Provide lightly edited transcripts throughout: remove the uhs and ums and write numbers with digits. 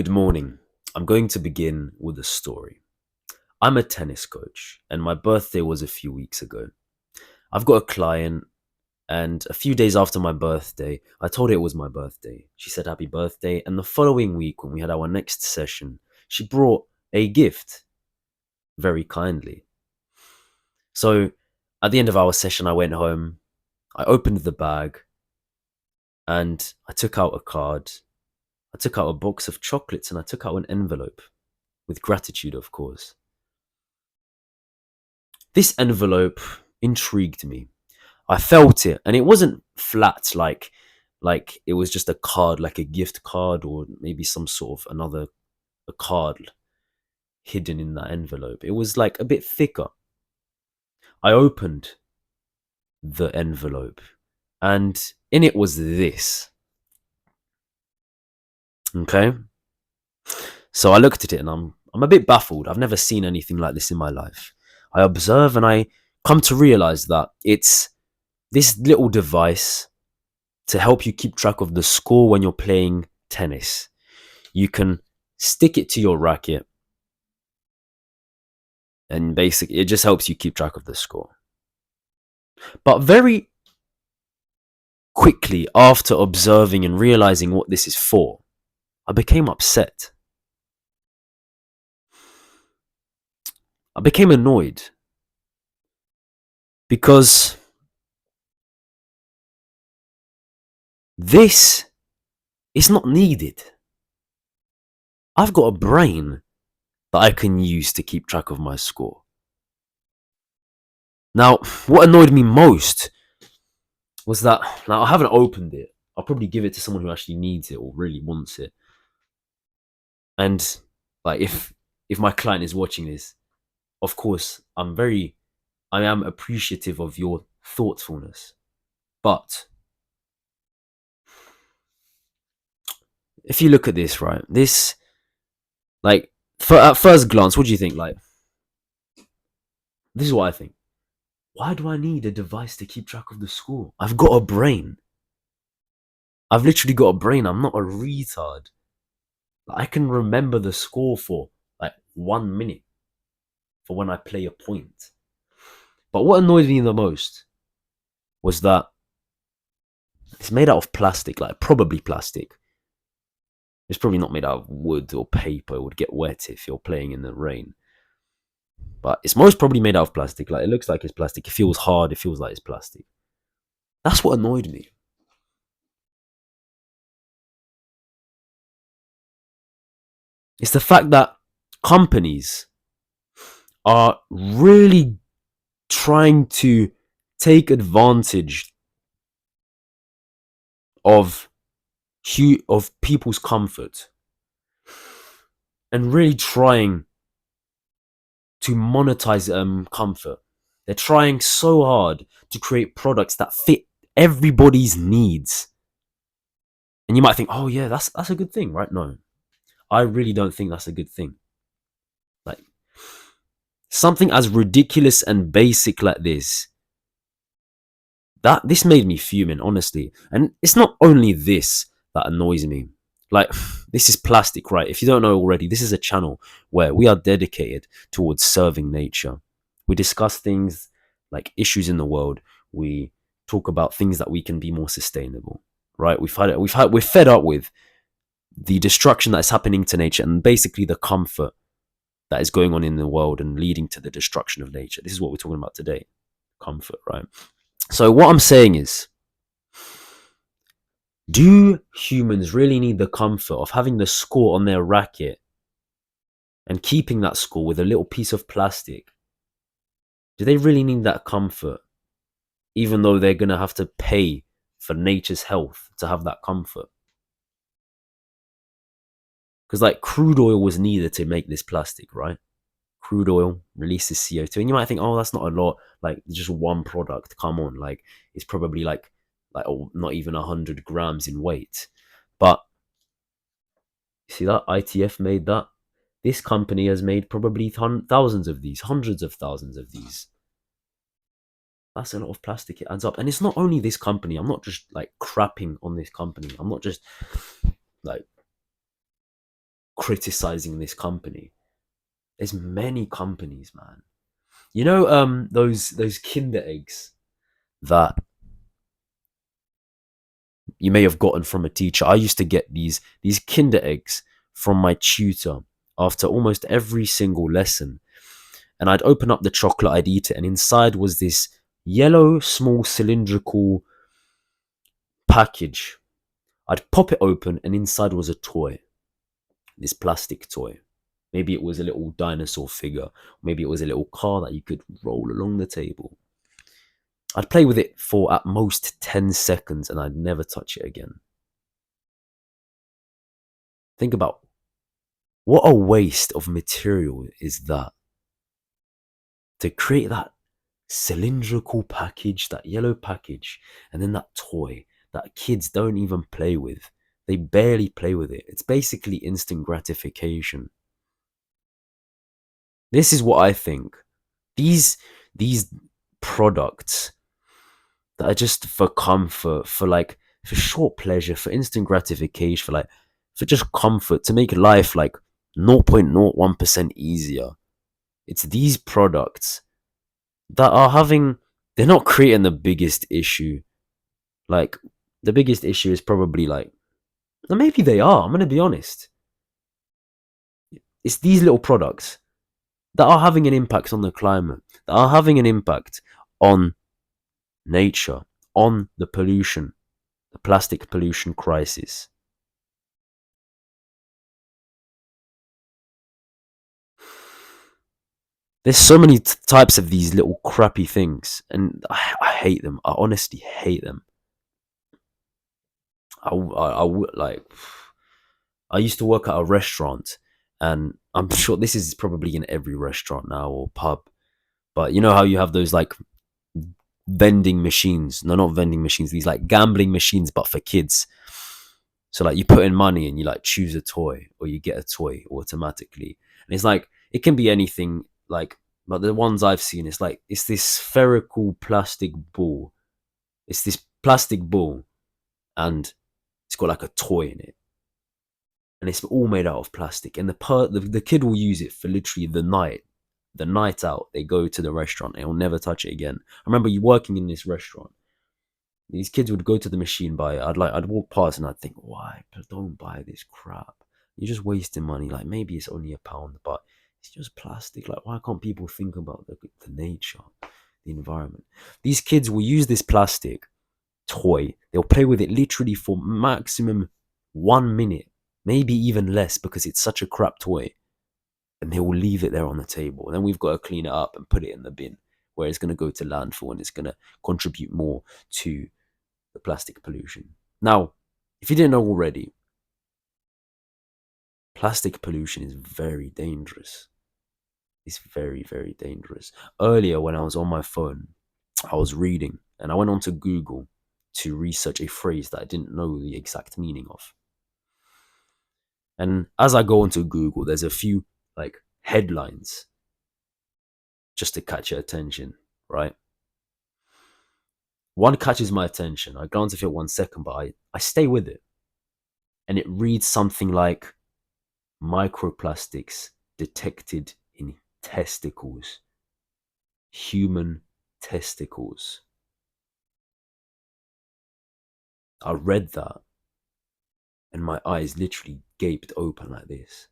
Good morning. I'm going to begin with a story. I'm a tennis coach, and my birthday was a few weeks ago. I've got a client, and a few days after my birthday, I told her it was my birthday. She said happy birthday, and the following week, when we had our next session, she brought a gift very kindly. So at the end of our session, I went home, I opened the bag, and I took out a card. I took out a box of chocolates and I took out an envelope with gratitude, of course. This envelope intrigued me. I felt it, and it wasn't flat like it was just a card, like a gift card, or maybe some sort of another a card hidden in that envelope. It was like a bit thicker. I opened the envelope, and in it was this. Okay, so I looked at it, and I'm a bit baffled. I've never seen anything like this in my life. I observe, and I come to realize that it's this little device to help you keep track of the score when you're playing tennis. You can stick it to your racket, and basically it just helps you keep track of the score. But very quickly after observing and realizing what this is for, I became upset. I became annoyed because this is not needed. I've got a brain that I can use to keep track of my score. Now, what annoyed me most was that, now I haven't opened it. I'll probably give it to someone who actually needs it or really wants it. And like if my client is watching this, of course, I am appreciative of your thoughtfulness. But if you look at this, right, this, like, at first glance, what do you think? Like, this is what I think. Why do I need a device to keep track of the score? I've got a brain. I've literally got a brain. I'm not a retard. I can remember the score for like 1 minute for when I play a point. But what annoyed me the most was that it's made out of plastic, like probably plastic. It's probably not made out of wood or paper. It would get wet if you're playing in the rain. But it's most probably made out of plastic. Like, it looks like it's plastic. It feels hard. It feels like it's plastic. That's what annoyed me. It's the fact that companies are really trying to take advantage of people's comfort and really trying to monetize comfort. They're trying so hard to create products that fit everybody's needs. And you might think, oh yeah, that's a good thing, right? No, I really don't think that's a good thing. Like, something as ridiculous and basic like this made me fuming, honestly. And it's not only this that annoys me. Like, this is plastic, right? If you don't know already, this is a channel where we are dedicated towards serving nature. We discuss things like issues in the world. We talk about things that we can be more sustainable, right? We're fed up with the destruction that is happening to nature and basically the comfort that is going on in the world and leading to the destruction of nature. This is what we're talking about today. Comfort, right? So what I'm saying is, do humans really need the comfort of having the score on their racket and keeping that score with a little piece of plastic? Do they really need that comfort, even though they're going to have to pay for nature's health to have that comfort? Because like crude oil was needed to make this plastic, right? Crude oil releases CO2, and you might think, oh, that's not a lot. Like, just one product. Come on, like, it's probably like oh, not even 100 grams in weight. But see that ITF made that. This company has made probably thousands of these, hundreds of thousands of these. That's a lot of plastic. It adds up, and it's not only this company. I'm not just like crapping on this company. I'm not just like criticizing this company. There's many companies, man. You know, those Kinder eggs that you may have gotten from a teacher. I used to get these Kinder eggs from my tutor after almost every single lesson. And I'd open up the chocolate, I'd eat it, and inside was this yellow, small, cylindrical package. I'd pop it open, and inside was a toy, this plastic toy. Maybe it was a little dinosaur figure. Maybe it was a little car that you could roll along the table. I'd play with it for at most 10 seconds and I'd never touch it again. Think about what a waste of material is that to create that cylindrical package, that yellow package, and then that toy that kids don't even play with. They barely play with it. It's basically instant gratification. This is what I think. These products that are just for comfort, for short pleasure, for instant gratification, for just comfort, to make life like 0.01% easier. It's these products that they're not creating the biggest issue. Like, the biggest issue is probably maybe they are, I'm going to be honest. It's these little products that are having an impact on the climate, that are having an impact on nature, on the pollution, the plastic pollution crisis. There's so many types of these little crappy things, and I hate them. I honestly hate them. I used to work at a restaurant, and I'm sure this is probably in every restaurant now or pub. But you know how you have those vending machines? No, not vending machines. These gambling machines, but for kids. So you put in money and you choose a toy, or you get a toy automatically. And it's it can be anything. But the ones I've seen, it's this spherical plastic ball. It's this plastic ball, and it's got a toy in it, and it's all made out of plastic. And the kid will use it for literally the night out. They go to the restaurant, and he'll never touch it again. I remember you working in this restaurant. These kids would go to the machine, buy it. I'd walk past and I'd think, why? Don't buy this crap. You're just wasting money. Maybe it's only £1, but it's just plastic. Why can't people think about the nature, the environment? These kids will use this plastic toy. They'll play with it literally for maximum 1 minute, maybe even less, because it's such a crap toy. And they will leave it there on the table. And then we've got to clean it up and put it in the bin, where it's going to go to landfill and it's going to contribute more to the plastic pollution. Now, if you didn't know already, plastic pollution is very dangerous. It's very, very dangerous. Earlier, when I was on my phone, I was reading and I went onto Google to research a phrase that I didn't know the exact meaning of. And as I go onto Google, there's a few headlines just to catch your attention, right? One catches my attention. I glance at it 1 second, but I stay with it. And it reads something like microplastics detected in testicles. Human testicles. I read that and my eyes literally gaped open like this.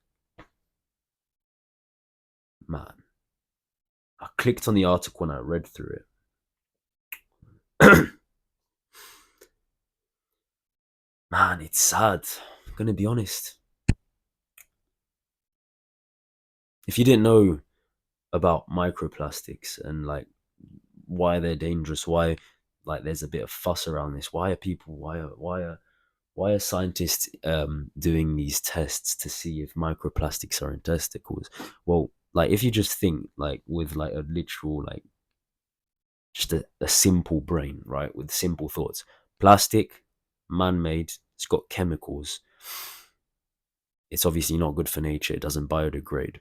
Man. I clicked on the article and I read through it. Man, it's sad. I'm gonna be honest. If you didn't know about microplastics and why they're dangerous, why there's a bit of fuss around this, why are scientists doing these tests to see if microplastics are in testicles? Well, if you just think with a literal just a simple brain, right, with simple thoughts. Plastic, man-made, it's got chemicals. It's obviously not good for nature. It doesn't biodegrade.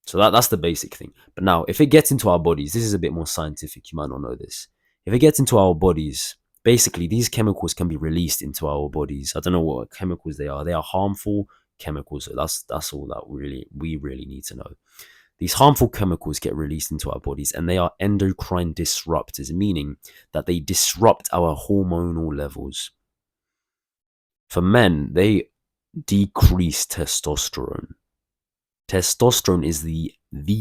So that's the basic thing. But now, if it gets into our bodies, this is a bit more scientific. You might not know this. If it gets into our bodies, basically these chemicals can be released into our bodies. I don't know what chemicals they are. They are harmful chemicals. So that's all that we really need to know. These harmful chemicals get released into our bodies and they are endocrine disruptors, meaning that they disrupt our hormonal levels. For men, they decrease testosterone. Testosterone is the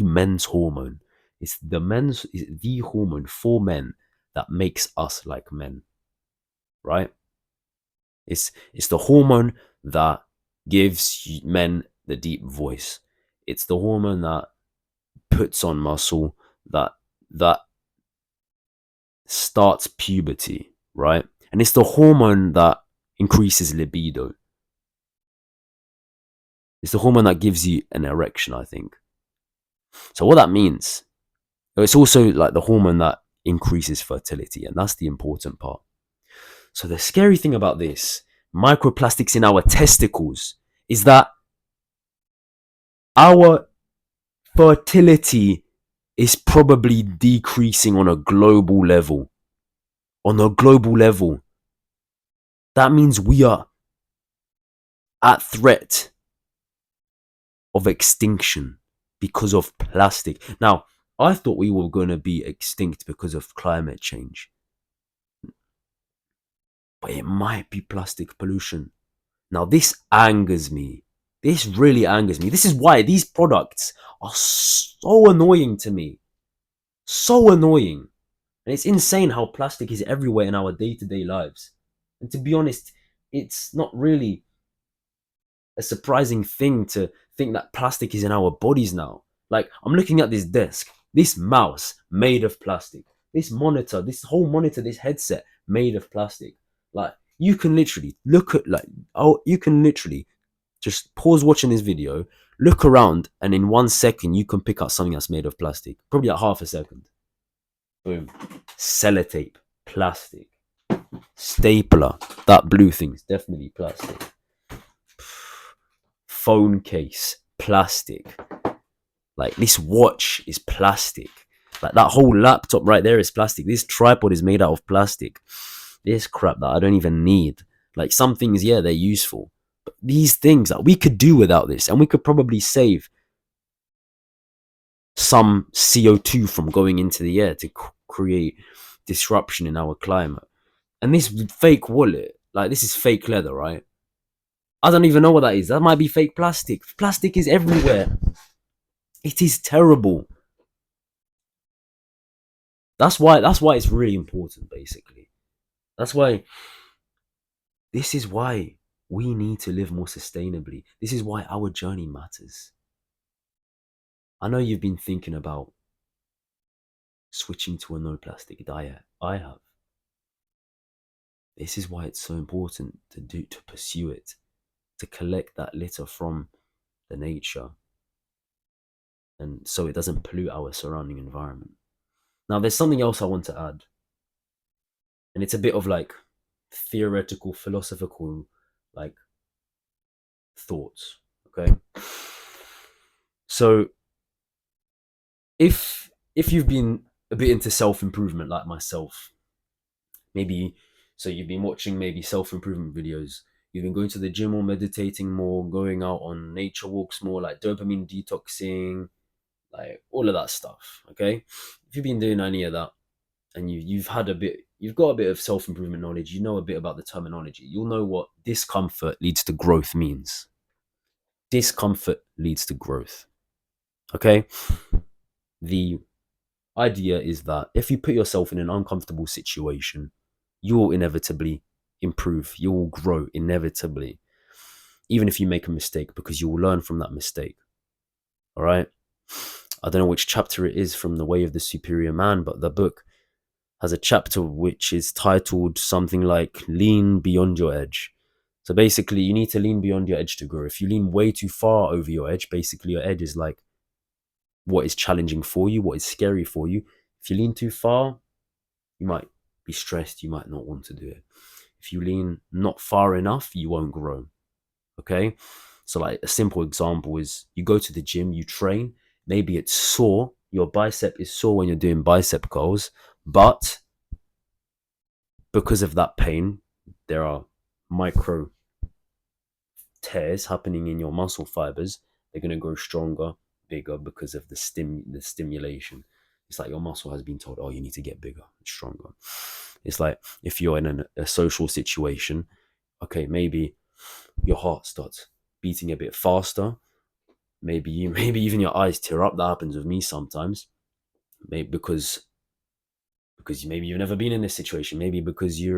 men's hormone. It's the hormone for men that makes us like men, right? It's the hormone that gives men the deep voice. It's the hormone that puts on muscle, that starts puberty, right? And it's the hormone that increases libido. It's the hormone that gives you an erection, I think. So what that means, it's also like the hormone that increases fertility, and that's the important part. So the scary thing about this, microplastics in our testicles, is that our fertility is probably decreasing on a global level. On a global level. That means we are at threat of extinction because of plastic. Now, I thought we were going to be extinct because of climate change. But it might be plastic pollution. Now, this angers me. This really angers me. This is why these products are so annoying to me. So annoying. And it's insane how plastic is everywhere in our day-to-day lives. And to be honest, it's not really a surprising thing to think that plastic is in our bodies now. Like, I'm looking at this desk, this mouse made of plastic, this monitor, this whole monitor, this headset made of plastic. Like, you can literally look at, like, oh, you can literally just pause watching this video, look around, and in 1 second, you can pick up something that's made of plastic. Probably at half a second. Boom. Sellotape, plastic. Stapler, that blue thing's definitely plastic. Phone case, plastic. Like, this watch is plastic. Like, that whole laptop right there is plastic. This tripod is made out of plastic. This crap that I don't even need. Like, some things, yeah, they're useful. But these things that we could do without this, and we could probably save some CO2 from going into the air to create disruption in our climate. And this fake wallet, like, this is fake leather, right? I don't even know what that is. That might be fake plastic. Plastic is everywhere. It is terrible. That's why it's really important, basically. That's why this is why we need to live more sustainably. This is why our journey matters. I know you've been thinking about switching to a no plastic diet. I have. This is why it's so important to pursue it, to collect that litter from the nature, and so it doesn't pollute our surrounding environment. Now, there's something else I want to add, and it's a bit of like theoretical, philosophical, like, thoughts. Okay, so if you've been a bit into self-improvement like myself, maybe, so you've been watching maybe self-improvement videos, you've been going to the gym or meditating more, going out on nature walks more, like dopamine detoxing, like all of that stuff. Okay, if you've been doing any of that, and you've got a bit of self-improvement knowledge, you know a bit about the terminology, you'll know what discomfort leads to growth means. Discomfort leads to growth. Okay, the idea is that if you put yourself in an uncomfortable situation, you will inevitably improve, you will grow inevitably, even if you make a mistake, because you will learn from that mistake. All right, I don't know which chapter it is from The Way of the Superior Man, but the book has a chapter which is titled something like Lean Beyond Your Edge. So basically, you need to lean beyond your edge to grow. If you lean way too far over your edge, basically your edge is like what is challenging for you, what is scary for you. If you lean too far, you might be stressed, you might not want to do it. If you lean not far enough, you won't grow. Okay? So, like, a simple example is you go to the gym, you train, maybe it's sore, your bicep is sore when you're doing bicep curls, but because of that pain, there are micro tears happening in your muscle fibers. They're going to grow stronger, bigger because of the stimulation. It's like your muscle has been told, oh, you need to get bigger, stronger. It's like if you're in a social situation, okay, maybe your heart starts beating a bit faster. Maybe even your eyes tear up. That happens with me sometimes. Maybe because maybe you've never been in this situation. Maybe because you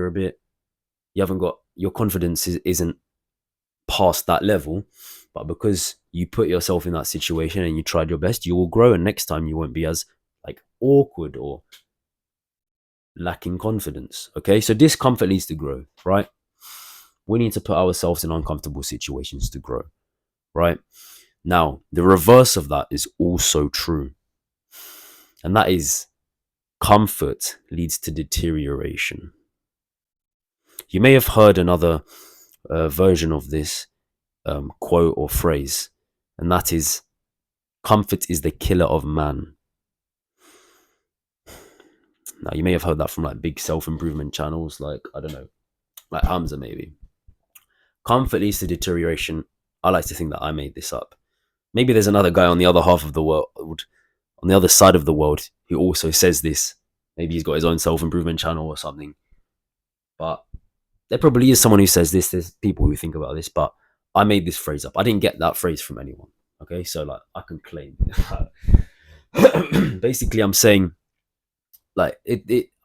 haven't got your confidence isn't past that level, but because you put yourself in that situation and you tried your best, you will grow, and next time you won't be as like awkward or lacking confidence. Okay, so discomfort leads to growth, right? We need to put ourselves in uncomfortable situations to grow, right? Now, the reverse of that is also true, and that is comfort leads to deterioration. You may have heard another version of this quote or phrase, and that is comfort is the killer of man. Now, you may have heard that from like big self improvement channels, like, I don't know, like Hamza maybe. Comfort leads to deterioration. I like to think that I made this up. Maybe there's another guy on the other half of the world, on the other side of the world, who also says this. Maybe he's got his own self improvement channel or something. But there probably is someone who says this. There's people who think about this, but I made this phrase up. I didn't get that phrase from anyone. Okay, so like I can claim. Basically, I'm saying like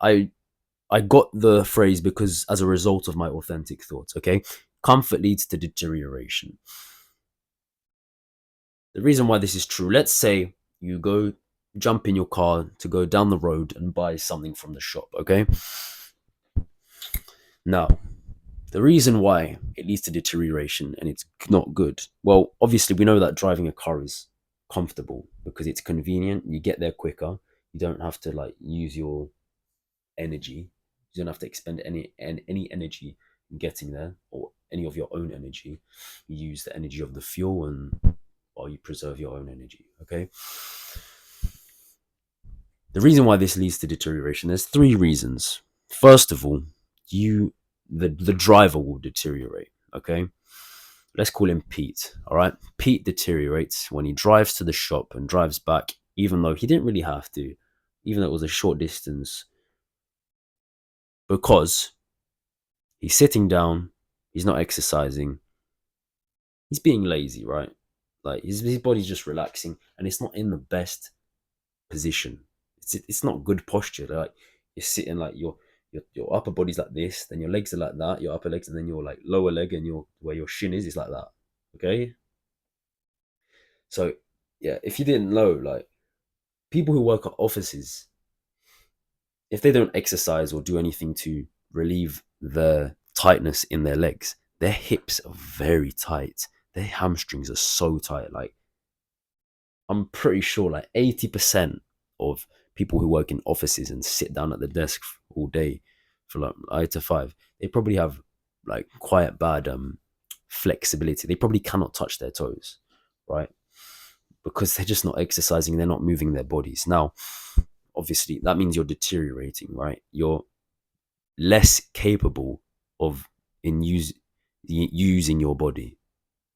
I got the phrase because as a result of my authentic thoughts. Okay, comfort leads to deterioration. The reason why this is true, let's say you go jump in your car to go down the road and buy something from the shop. Okay, now the reason why it leads to deterioration and it's not good, well, obviously we know that driving a car is comfortable because it's convenient. You get there quicker. You don't have to like use your energy. You don't have to expend any energy in getting there or any of your own energy. You use the energy of the fuel and or you preserve your own energy. Okay. The reason why this leads to deterioration, there's three reasons. First of all, the driver will deteriorate. Okay. Let's call him Pete. All right. Pete deteriorates when he drives to the shop and drives back, even though he didn't really have to, even though it was a short distance, because he's sitting down, he's not exercising, he's being lazy, right? Like his body's just relaxing and it's not in the best position. It's not good posture. Like you're sitting like your upper body's like this, then your legs are like that, your upper legs, and then your like lower leg and your where your shin is like that. Okay. So yeah, if you didn't know, like people who work at offices, if they don't exercise or do anything to relieve the tightness in their legs, their hips are very tight. Their hamstrings are so tight. Like I'm pretty sure like 80% of people who work in offices and sit down at the desk all day for like 9 to 5, they probably have like quite bad flexibility. They probably cannot touch their toes, right? Because they're just not exercising, they're not moving their bodies. Now, obviously, that means you're deteriorating, right? You're less capable of using your body.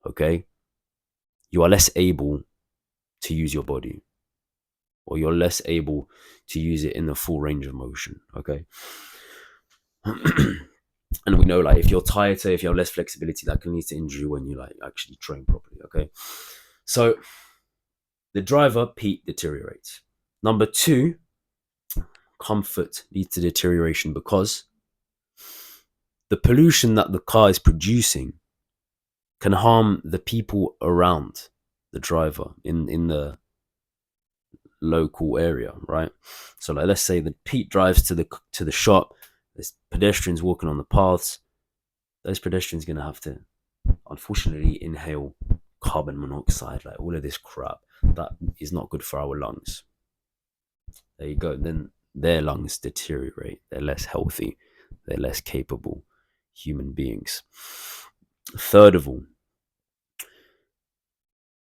Okay, you are less able to use your body, or you're less able to use it in the full range of motion. Okay. And we know like if you're tighter, if you have less flexibility, that can lead to injury when you like actually train properly. Okay, so the driver Pete deteriorates. Number two, comfort leads to deterioration because the pollution that the car is producing can harm the people around the driver in the local area, right? So like let's say that Pete drives to the shop, there's pedestrians walking on the paths. Those pedestrians gonna have to unfortunately inhale carbon monoxide, like all of this crap that is not good for our lungs. There you go. Then their lungs deteriorate. They're less healthy. They're less capable human beings. Third of all,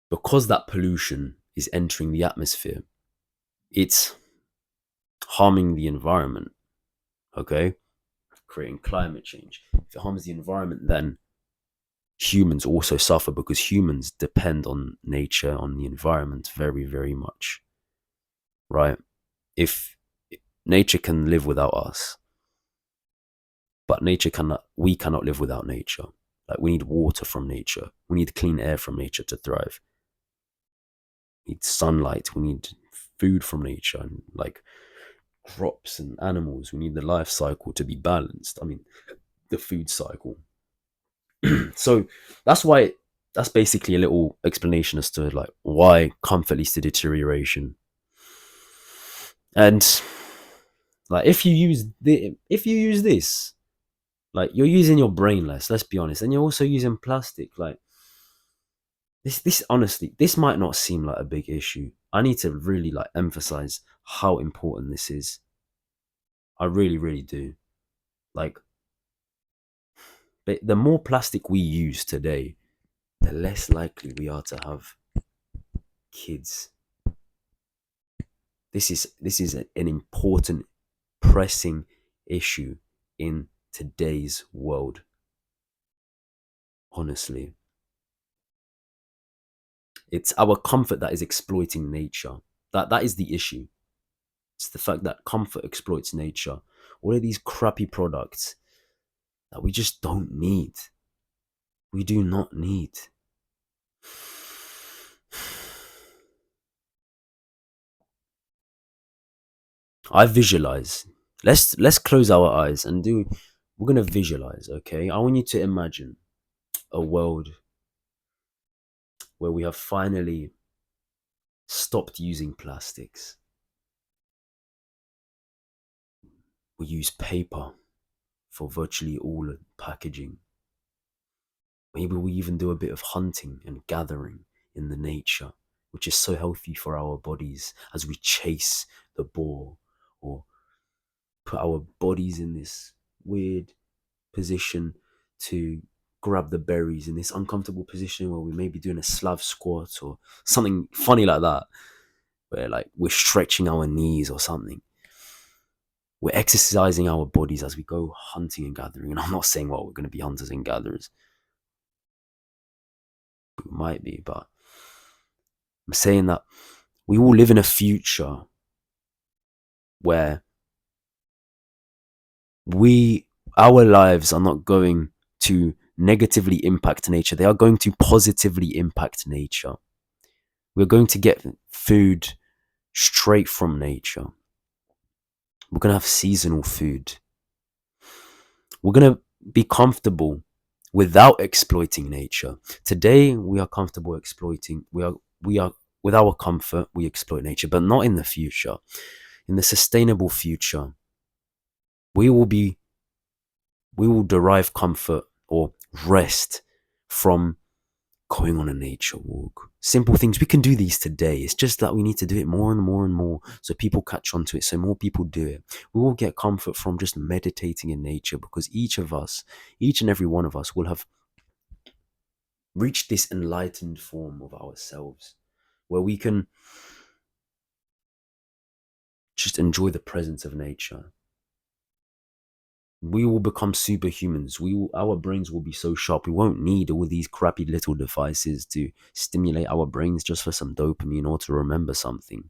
because that pollution is entering the atmosphere, it's harming the environment. Okay, creating climate change. If it harms the environment, then humans also suffer because humans depend on nature, on the environment very, very much, right? If nature can live without us, but we cannot live without nature. Like, we need water from nature. We need clean air from nature to thrive. We need sunlight. We need food from nature, and like crops and animals. We need the life cycle to be balanced. I mean, the food cycle. So that's why that's basically a little explanation as to like why comfort leads to deterioration. And like, if you use this, like, you're using your brain less, let's be honest, and you're also using plastic. Like, this honestly, this might not seem like a big issue. I need to really like emphasize how important this is. I really, really do. Like, the more plastic we use today, the less likely we are to have kids. This is an important, pressing issue in today's world. Honestly, it's our comfort that is exploiting nature. That is the issue. It's the fact that comfort exploits nature. All of these crappy products that we just don't need. We do not need. I visualize. Let's close our eyes and do. We're gonna visualize, okay? I want you to imagine a world where we have finally stopped using plastics. We use paper for virtually all packaging. Maybe we even do a bit of hunting and gathering in the nature, which is so healthy for our bodies as we chase the boar or put our bodies in this weird position to grab the berries, in this uncomfortable position where we may be doing a Slav squat or something funny like that, where like we're stretching our knees or something. We're exercising our bodies as we go hunting and gathering. And I'm not saying, well, we're going to be hunters and gatherers. We might be, but I'm saying that we will live in a future where our lives are not going to negatively impact nature. They are going to positively impact nature. We're going to get food straight from nature. We're going to have seasonal food. We're going to be comfortable without exploiting nature. Today, we are comfortable exploiting. We are with our comfort, we exploit nature, but not in the future. In the sustainable future, we will derive comfort or rest from going on a nature walk. Simple things. We can do these today. It's just that we need to do it more and more and more so people catch on to it, so more people do it. We will get comfort from just meditating in nature because each and every one of us will have reached this enlightened form of ourselves where we can just enjoy the presence of nature. We will become superhumans. Our brains will be so sharp. We won't need all these crappy little devices to stimulate our brains just for some dopamine or to remember something.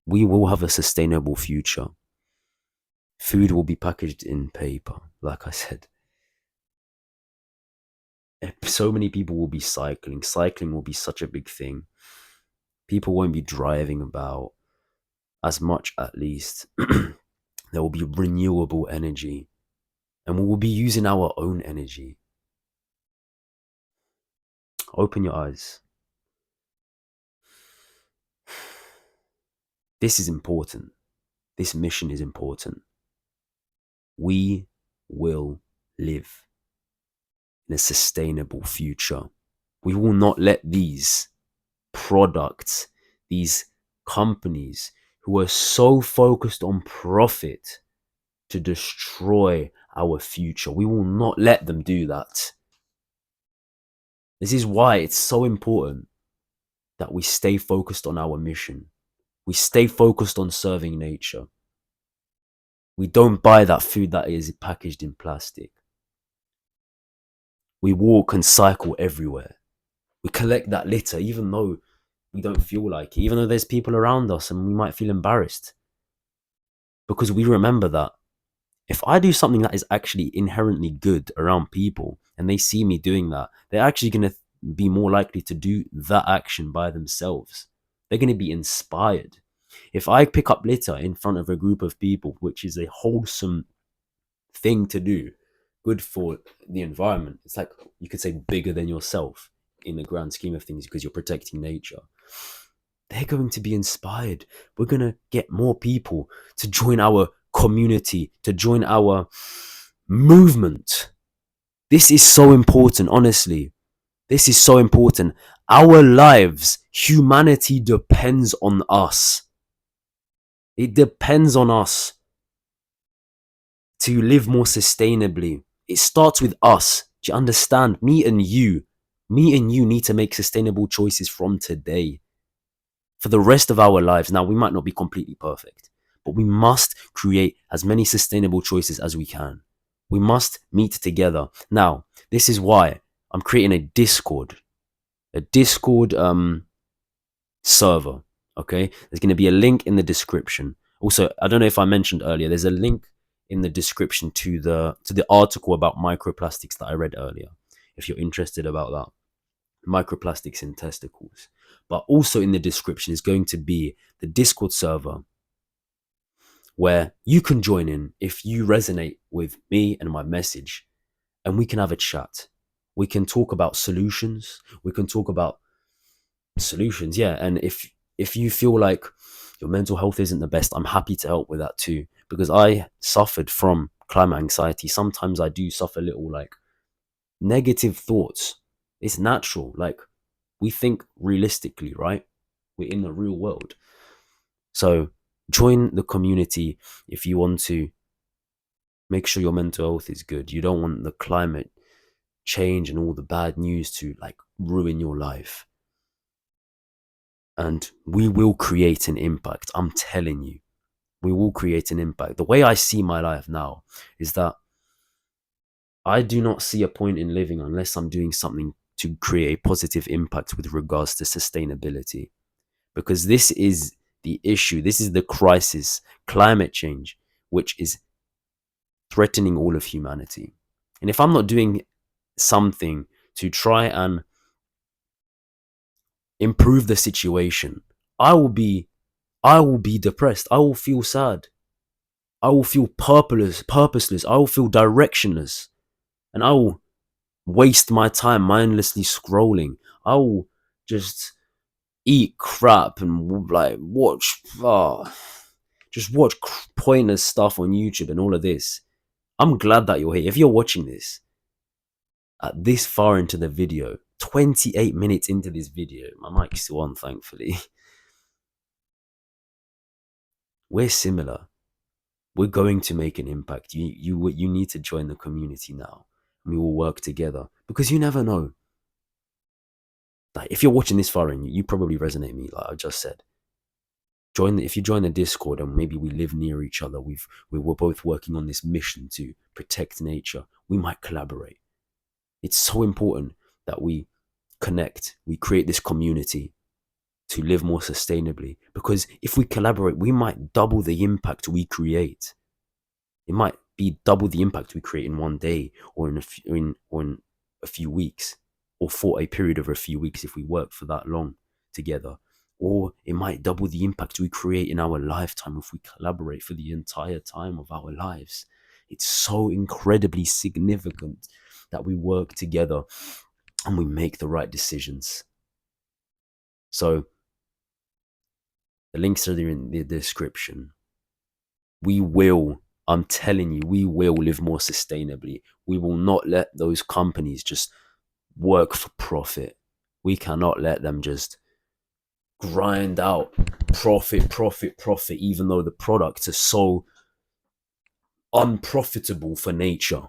We will have a sustainable future. Food will be packaged in paper, like I said. So many people will be cycling. Cycling will be such a big thing. People won't be driving about as much, at least. There will be renewable energy, and we will be using our own energy. Open your eyes. This is important. This mission is important. We will live in a sustainable future. We will not let these products, these companies who are so focused on profit to destroy our future. We will not let them do that. This is why it's so important that we stay focused on our mission. We stay focused on serving nature. We don't buy that food that is packaged in plastic. We walk and cycle everywhere. We collect that litter even though we don't feel like it, even though there's people around us and we might feel embarrassed. Because we remember that if I do something that is actually inherently good around people and they see me doing that, they're actually going to be more likely to do that action by themselves. They're going to be inspired. If I pick up litter in front of a group of people, which is a wholesome thing to do, good for the environment, it's like you could say bigger than yourself in the grand scheme of things because you're protecting nature. They're going to be inspired. We're going to get more people to join our community, to join our movement. This is so important, honestly. This is so important. Our lives, humanity depends on us. It depends on us to live more sustainably. It starts with us. Do you understand? Me and you. Me and you need to make sustainable choices from today for the rest of our lives. Now, we might not be completely perfect, but we must create as many sustainable choices as we can. We must meet together. Now, this is why I'm creating a Discord server. Okay, there's going to be a link in the description. Also, I don't know if I mentioned earlier, there's a link in the description to the article about microplastics that I read earlier, if you're interested about that. Microplastics in testicles. But also in the description is going to be the Discord server where you can join in if you resonate with me and my message, and we can have a chat. We can talk about solutions. We can talk about solutions, yeah. And if you feel like your mental health isn't the best, I'm happy to help with that too, because I suffered from climate anxiety. Sometimes I do suffer little like negative thoughts. It's natural. Like, we think realistically, right? We're in the real world. So join the community if you want to make sure your mental health is good. You don't want the climate change and all the bad news to like ruin your life. And we will create an impact. I'm telling you, we will create an impact. The way I see my life now is that I do not see a point in living unless I'm doing something to create a positive impact with regards to sustainability. Because this is the issue, this is the crisis, climate change, which is threatening all of humanity. And if I'm not doing something to try and improve the situation, I will be depressed. I will feel sad. I will feel purposeless. I will feel directionless. And I will waste my time mindlessly scrolling. I will just eat crap and like just watch pointless stuff on YouTube and all of this. I'm glad that you're here. If you're watching this at this far into the video, 28 minutes into this video, my mic's still on, thankfully. We're similar. We're going to make an impact. You need to join the community now. We will work together because you never know. Like, if you're watching this far in, you probably resonate with me, like I just said. If you join the Discord and maybe we live near each other, we're both working on this mission to protect nature, we might collaborate. It's so important that we connect, we create this community to live more sustainably, because if we collaborate, we might double the impact we create. It might be double the impact we create in one day, or in a few weeks, or for a period of a few weeks if we work for that long together. Or it might double the impact we create in our lifetime if we collaborate for the entire time of our lives. It's so incredibly significant that we work together and we make the right decisions. So the links are there in the description. I'm telling you, we will live more sustainably. We will not let those companies just work for profit. We cannot let them just grind out profit, even though the products are so unprofitable for nature.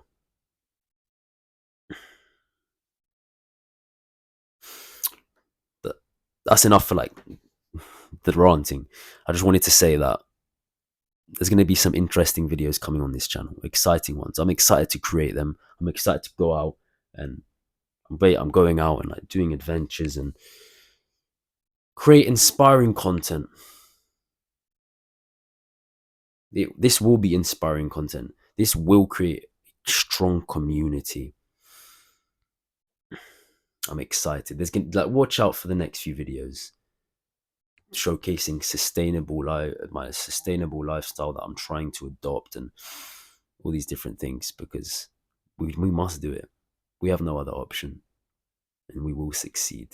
But that's enough for like the ranting. I just wanted to say that there's going to be some interesting videos coming on this channel, exciting ones. I'm excited to create them. I'm excited to go out and Wait, I'm going out and like doing adventures and create inspiring content. This will be inspiring content. This will create strong community. I'm excited. There's gonna, like, watch out for the next few videos showcasing my sustainable lifestyle that I'm trying to adopt, and all these different things, because we must do it. We have no other option, and we will succeed.